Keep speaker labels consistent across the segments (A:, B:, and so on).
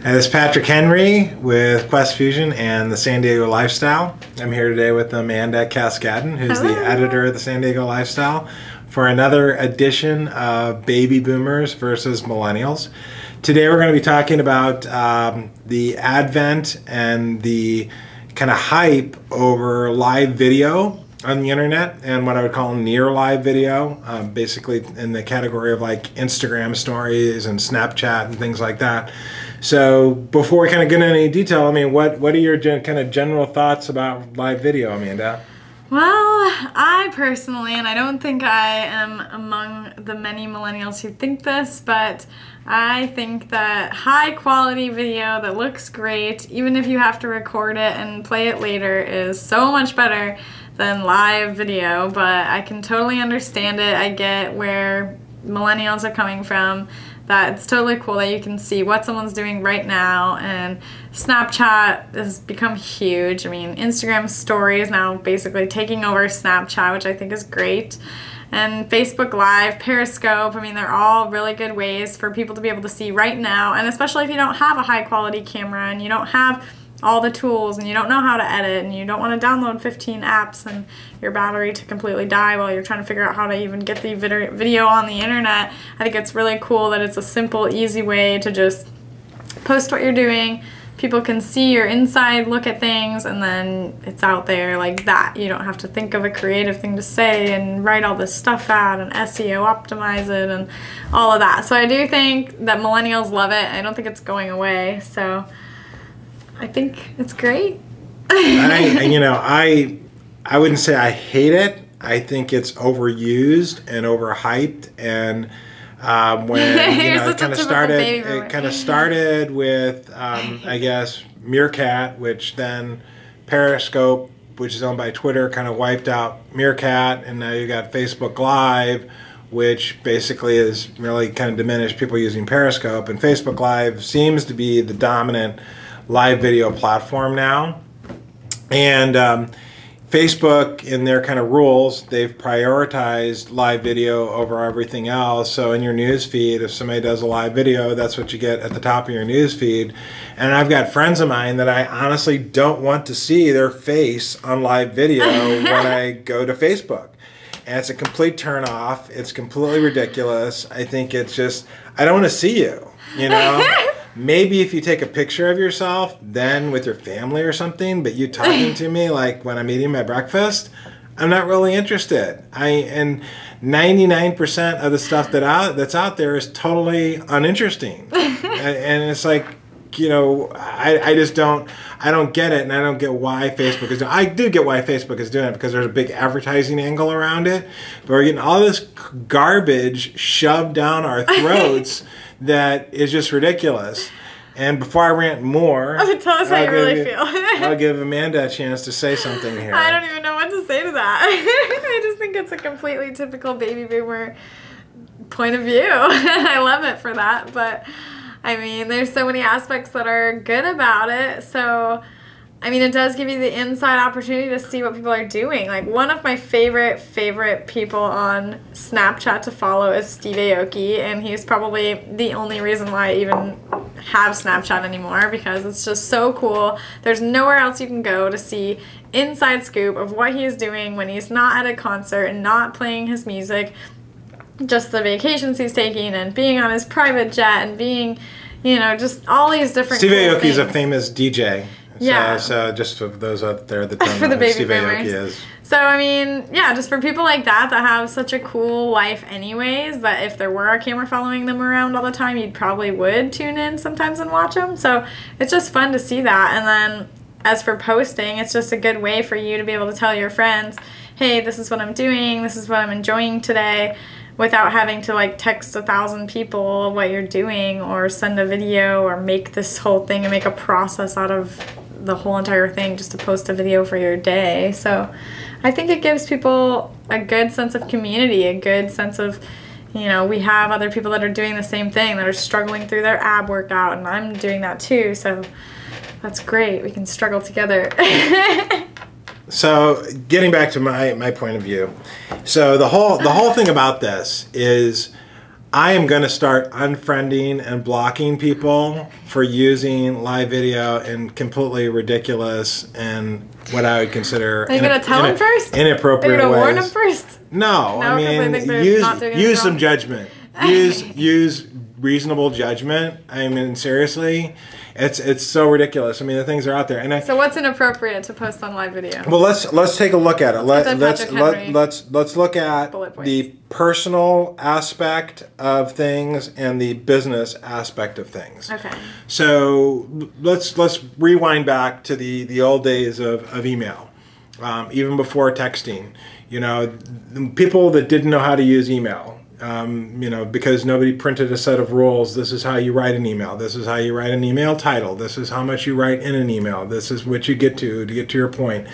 A: This is Patrick Henry with Quest Fusion and the San Diego Lifestyle. I'm here today with Amanda Cascadden, who's the editor of the San Diego Lifestyle, for another edition of Baby Boomers versus Millennials. Today we're going to be talking about the advent and the kind of hype over live video on the internet and what I would call near live video, basically in the category of like Instagram stories and Snapchat and things like that. So before we kind of get into any detail, I mean, what are your kind of general thoughts about live video, Amanda?
B: Well, I personally, and I don't think I am among the many millennials who think this, but I think that high quality video that looks great, even if you have to record it and play it later, is so much better than live video. But I can totally understand it. I get where millennials are coming from, that it's totally cool that you can see what someone's doing right now. And Snapchat has become huge. I mean, Instagram stories now basically taking over Snapchat, which I think is great. And Facebook Live, Periscope, I mean, they're all really good ways for people to be able to see right now. And especially if you don't have a high quality camera and you don't have all the tools and you don't know how to edit and you don't want to download 15 apps and your battery to completely die while you're trying to figure out how to even get the video on the internet. I think it's really cool that it's a simple, easy way to just post what you're doing. People can see your inside look at things, and then it's out there like that. You don't have to think of a creative thing to say and write all this stuff out and SEO optimize it and all of that. So I do think that millennials love it. I don't think it's going away. So I think it's great.
A: I wouldn't say I hate it. I think it's overused and overhyped, and when it kind of started with I guess Meerkat, which then Periscope, which is owned by Twitter, kind of wiped out Meerkat, and now you got Facebook Live, which basically is really kind of diminished people using Periscope, and Facebook Live seems to be the dominant live video platform now. And Facebook, in their kind of rules, they've prioritized live video over everything else. So in your news feed, if somebody does a live video, that's what you get at the top of your news feed. And I've got friends of mine that I honestly don't want to see their face on live video when I go to Facebook. And it's a complete turn off. It's completely ridiculous. I think it's just, I don't want to see you, you know? Maybe if you take a picture of yourself, then with your family or something, but you talking to me like when I'm eating my breakfast, I'm not really interested. And 99% of the stuff that's out there is totally uninteresting. And it's like, I just don't get it, and I don't get why Facebook is doing it. I do get why Facebook is doing it, because there's a big advertising angle around it, but we're getting all this garbage shoved down our throats that is just ridiculous. And before I rant more,
B: tell us how you really feel.
A: I'll give Amanda a chance to say something here.
B: I don't even know what to say to that. I just think it's a completely typical baby boomer point of view. I love it for that, but I mean, there's so many aspects that are good about it. So, I mean, it does give you the inside opportunity to see what people are doing. Like, one of my favorite people on Snapchat to follow is Steve Aoki, and he's probably the only reason why I even have Snapchat anymore, because it's just so cool. There's nowhere else you can go to see inside scoop of what he's doing when he's not at a concert and not playing his music. Just the vacations he's taking and being on his private jet and being, just all these different
A: Steve Aoki is
B: things.
A: a famous DJ.
B: Yeah.
A: So just for those out there that don't
B: for
A: know
B: the
A: who Steve
B: baby
A: Aoki
B: boomers.
A: is.
B: So, I mean, yeah, just for people like that have such a cool life anyways, that if there were a camera following them around all the time, you probably would tune in sometimes and watch them. So it's just fun to see that. And then as for posting, it's just a good way for you to be able to tell your friends, hey, this is what I'm doing, this is what I'm enjoying today, without having to like text 1,000 people what you're doing, or send a video, or make this whole thing and make a process out of the whole entire thing just to post a video for your day. So I think it gives people a good sense of community, a good sense of, we have other people that are doing the same thing, that are struggling through their ab workout, and I'm doing that too. So that's great. We can struggle together.
A: So getting back to my point of view, so the whole thing about this is I am going to start unfriending and blocking people for using live video in completely ridiculous and what I would consider
B: Are you going to tell them first?
A: Inappropriate ways.
B: Are you going to warn them first?
A: No, I mean, use some judgment. Use reasonable judgment. I mean, seriously, it's so ridiculous. I mean, the things are out there. And
B: so what's inappropriate to post on live video?
A: Well, let's take a look at it. Let's look at the personal aspect of things and the business aspect of things.
B: Okay.
A: So let's rewind back to the old days of email, even before texting. You know, people that didn't know how to use email. You know, because nobody printed a set of rules. This is how you write an email. This is how you write an email title. This is how much you write in an email. This is what you get to get to your point.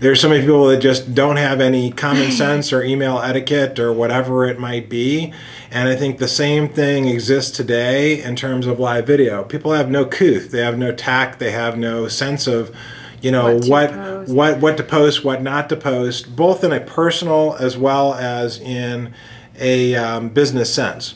A: There's so many people that just don't have any common sense or email etiquette or whatever it might be. And I think the same thing exists today in terms of live video. People have no couth. They have no tact. They have no sense of, you know, what to post, what not to post, both in a personal as well as in a business sense.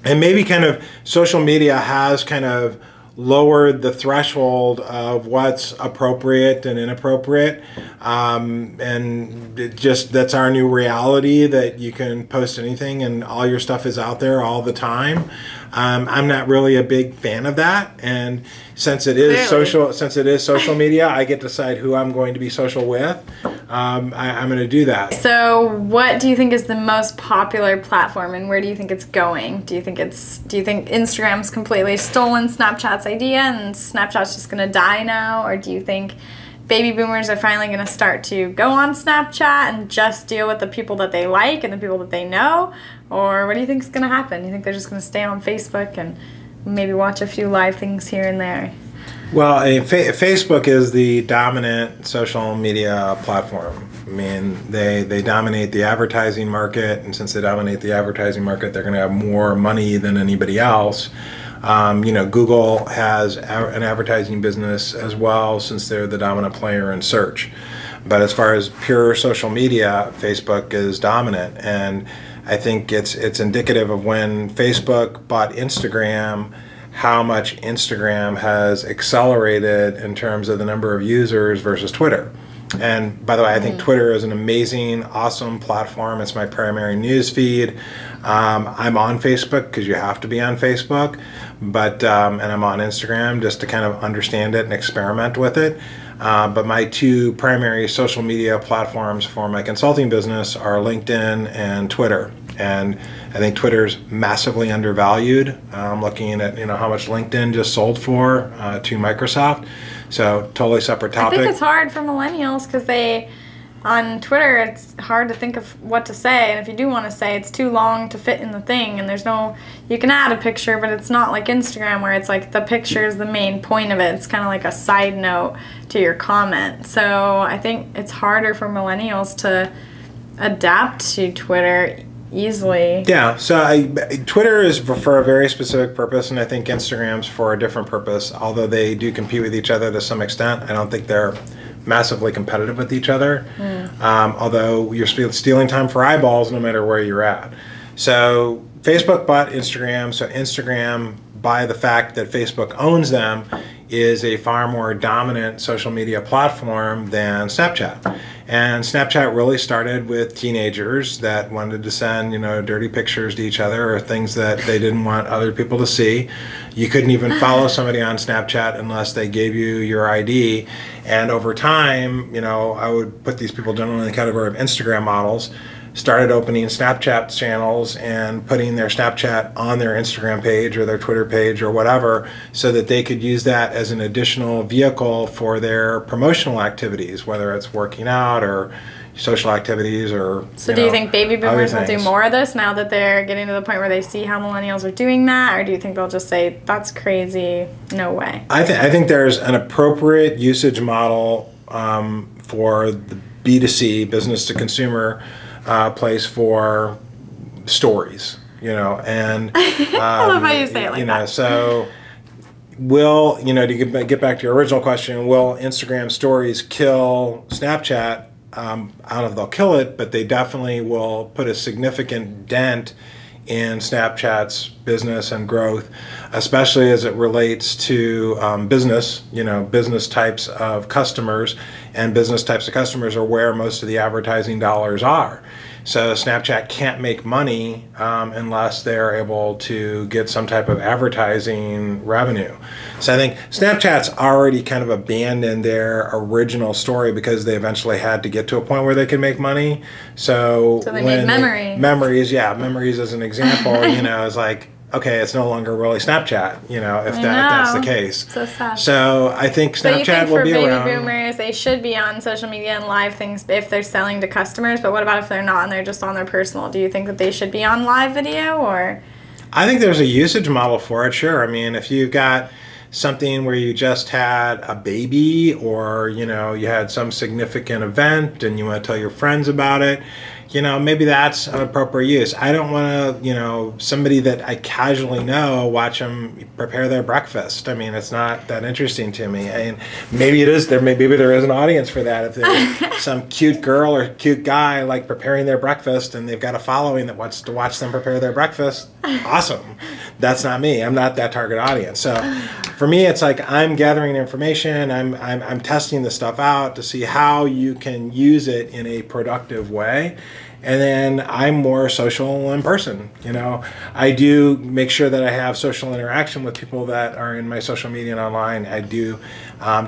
A: And maybe kind of social media has kind of lowered the threshold of what's appropriate and inappropriate, and it just, that's our new reality, that you can post anything and all your stuff is out there all the time. I'm not really a big fan of that, and since it is social media, I get to decide who I'm going to be social with. I'm going to do that.
B: So, what do you think is the most popular platform, and where do you think it's going? Do you think Instagram's completely stolen Snapchat's idea, and Snapchat's just going to die now, or do you think baby boomers are finally going to start to go on Snapchat and just deal with the people that they like and the people that they know? Or what do you think is going to happen? You think they're just going to stay on Facebook and maybe watch a few live things here and there?
A: Well, Facebook is the dominant social media platform. I mean, they dominate the advertising market, and since they dominate the advertising market, they're going to have more money than anybody else. You know, Google has an advertising business as well, since they're the dominant player in search. But as far as pure social media, Facebook is dominant, and I think it's indicative of when Facebook bought Instagram, how much Instagram has accelerated in terms of the number of users versus Twitter. And by the way, I think Twitter is an amazing, awesome platform. It's my primary news feed. I'm on Facebook because you have to be on Facebook, but and I'm on Instagram just to kind of understand it and experiment with it. But my two primary social media platforms for my consulting business are LinkedIn and Twitter. And I think Twitter's massively undervalued. I'm looking at, you know, how much LinkedIn just sold for to Microsoft. So totally separate topic.
B: I think it's hard for millennials because on Twitter, it's hard to think of what to say, and if you do want to say, it's too long to fit in the thing, and you can add a picture, but it's not like Instagram where it's like the picture is the main point of it. It's kind of like a side note to your comment. So I think it's harder for millennials to adapt to Twitter easily.
A: Yeah, so Twitter is for a very specific purpose, and I think Instagram's for a different purpose. Although they do compete with each other to some extent, I don't think they're massively competitive with each other. Although you're stealing time for eyeballs no matter where you're at. So Facebook bought Instagram, so Instagram, by the fact that Facebook owns them, is a far more dominant social media platform than Snapchat. And Snapchat really started with teenagers that wanted to send, you know, dirty pictures to each other or things that they didn't want other people to see. You couldn't even follow somebody on Snapchat unless they gave you your ID. And over time, you know, I would put these people generally in the category of Instagram models, started opening Snapchat channels and putting their Snapchat on their Instagram page or their Twitter page or whatever, so that they could use that as an additional vehicle for their promotional activities, whether it's working out or social activities or
B: So do you think baby boomers will do more of this now that they're getting to the point where they see how millennials are doing that, or do you think they'll just say, that's crazy, no way?
A: I think there's an appropriate usage model for the B2C, business to consumer, place for stories, you know, and
B: I love how you say it like that.
A: So to get back to your original question, will Instagram stories kill Snapchat? I don't know if they'll kill it, but they definitely will put a significant dent in Snapchat's business and growth, especially as it relates to business, business types of customers, and business types of customers are where most of the advertising dollars are. So Snapchat can't make money unless they're able to get some type of advertising revenue. So I think Snapchat's already kind of abandoned their original story because they eventually had to get to a point where they could make money. So
B: they made memories.
A: Memories as an example, is like, okay, it's no longer really Snapchat, if that's the case.
B: So sad.
A: So I think Snapchat will be around. So you think for
B: baby boomers, they should be on social media and live things if they're selling to customers, but what about if they're not and they're just on their personal? Do you think that they should be on live video, or?
A: I think there's a usage model for it, sure. I mean, if you've got something where you just had a baby, or, you had some significant event and you want to tell your friends about it, maybe that's an appropriate use. I don't want to, somebody that I casually know, watch them prepare their breakfast. I mean, it's not that interesting to me. And maybe it is there. Maybe there is an audience for that. If there's some cute girl or cute guy like preparing their breakfast and they've got a following that wants to watch them prepare their breakfast, awesome. That's not me. I'm not that target audience. So for me, it's like I'm gathering information. I'm testing the stuff out to see how you can use it in a productive way. And then I'm more social in person. I do make sure that I have social interaction with people that are in my social media and online. I do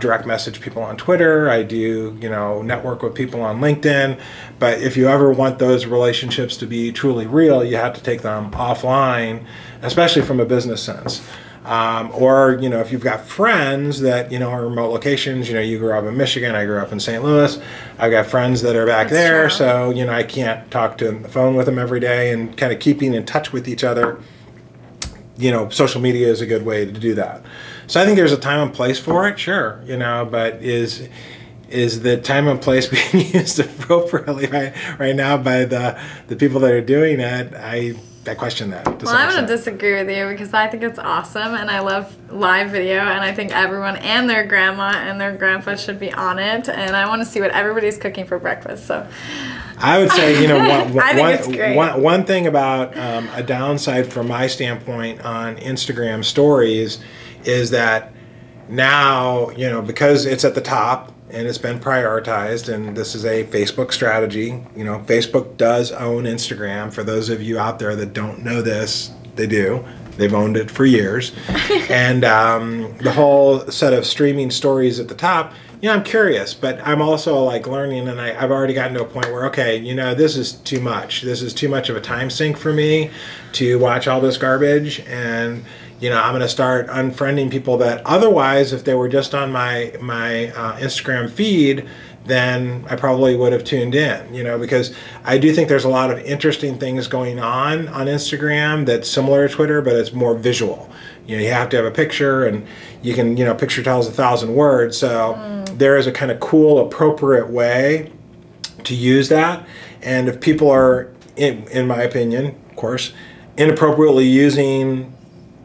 A: direct message people on Twitter. I do, network with people on LinkedIn. But if you ever want those relationships to be truly real, you have to take them offline, especially from a business sense. Or, if you've got friends that, are remote locations, you grew up in Michigan, I grew up in St. Louis, I've got friends that are back there, so, I can't talk to the phone with them every day, and kind of keeping in touch with each other, social media is a good way to do that. So I think there's a time and place for it, sure, but is the time and place being used appropriately right now by the people that are doing it? I question that.
B: Well, I'm going to disagree with you because I think it's awesome and I love live video, and I think everyone and their grandma and their grandpa should be on it, and I want to see what everybody's cooking for breakfast. So
A: I would say,
B: I think it's great.
A: One thing about a downside from my standpoint on Instagram stories is that now, because it's at the top, and it's been prioritized, and this is a Facebook strategy. Facebook does own Instagram. For those of you out there that don't know this, they do. They've owned it for years. And the whole set of streaming stories at the top, I'm curious, but I'm also like learning, and I've already gotten to a point where, okay, this is too much. This is too much of a time sink for me to watch all this garbage, and I'm going to start unfriending people that otherwise, if they were just on my Instagram feed, then I probably would have tuned in, because I do think there's a lot of interesting things going on Instagram that's similar to Twitter, but it's more visual. You have to have a picture, and you can, picture tells 1,000 words. So there is a kind of cool, appropriate way to use that. And if people are, in my opinion, of course, inappropriately using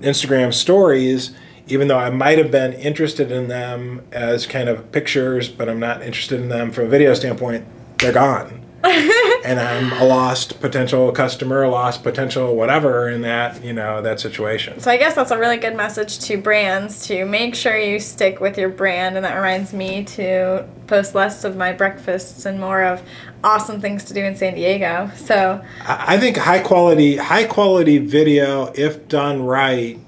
A: Instagram stories, even though I might have been interested in them as kind of pictures, but I'm not interested in them from a video standpoint, they're gone. And I'm a lost potential customer, a lost potential whatever in that, that situation.
B: So I guess that's a really good message to brands, to make sure you stick with your brand. And that reminds me to post less of my breakfasts and more of awesome things to do in San Diego. So
A: I think high quality video, if done right,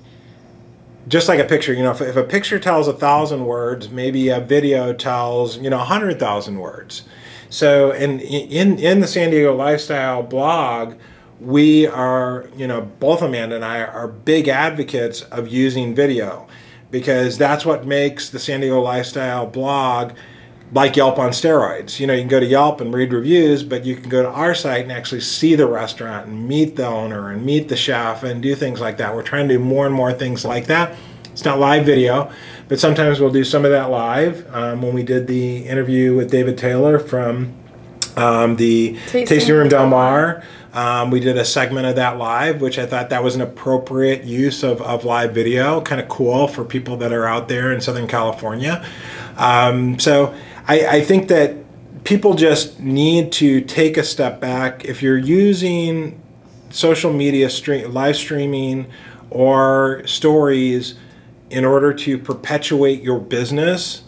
A: just like a picture, if a picture tells 1,000 words, maybe a video tells 100,000 words. So in the San Diego Lifestyle blog, we are, both Amanda and I are big advocates of using video, because that's what makes the San Diego Lifestyle blog like Yelp on steroids. You can go to Yelp and read reviews, but you can go to our site and actually see the restaurant and meet the owner and meet the chef and do things like that. We're trying to do more and more things like that. It's not live video, but sometimes we'll do some of that live. When we did the interview with David Taylor from the Tasting Room Del Mar, we did a segment of that live, which I thought that was an appropriate use of live video, kind of cool for people that are out there in Southern California. So I think that people just need to take a step back. If you're using social media live streaming or stories in order to perpetuate your business,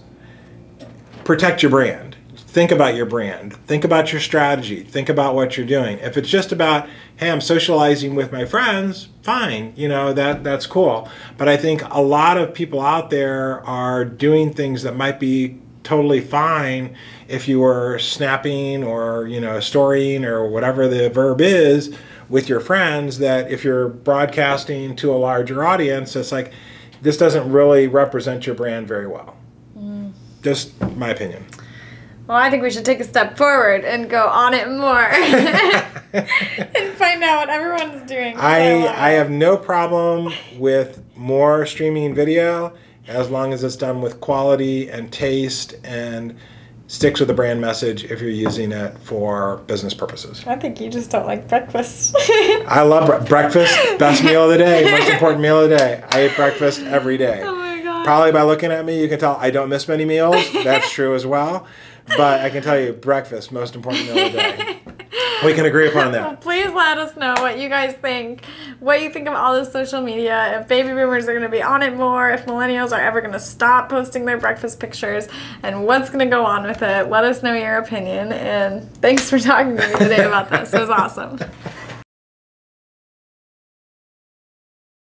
A: protect your brand. Think about your brand. Think about your strategy. Think about what you're doing. If it's just about, hey, I'm socializing with my friends, fine, that's cool. But I think a lot of people out there are doing things that might be totally fine if you were snapping or, storying or whatever the verb is with your friends, that if you're broadcasting to a larger audience, it's like, this doesn't really represent your brand very well. Just my opinion.
B: Well, I think we should take a step forward and go on it more and find out what everyone's doing.
A: I have no problem with more streaming video as long as it's done with quality and taste and sticks with the brand message if you're using it for business purposes.
B: I think you just don't like breakfast.
A: I love breakfast. Best meal of the day. Most important meal of the day. I eat breakfast every day.
B: Oh my God.
A: Probably by looking at me, you can tell I don't miss many meals. That's true as well. But I can tell you, breakfast, most important meal of the day. We can agree upon that.
B: Please let us know what you guys think, what you think of all this social media, if baby boomers are going to be on it more, if millennials are ever going to stop posting their breakfast pictures, and what's going to go on with it. Let us know your opinion, and thanks for talking to me today about this. It was awesome.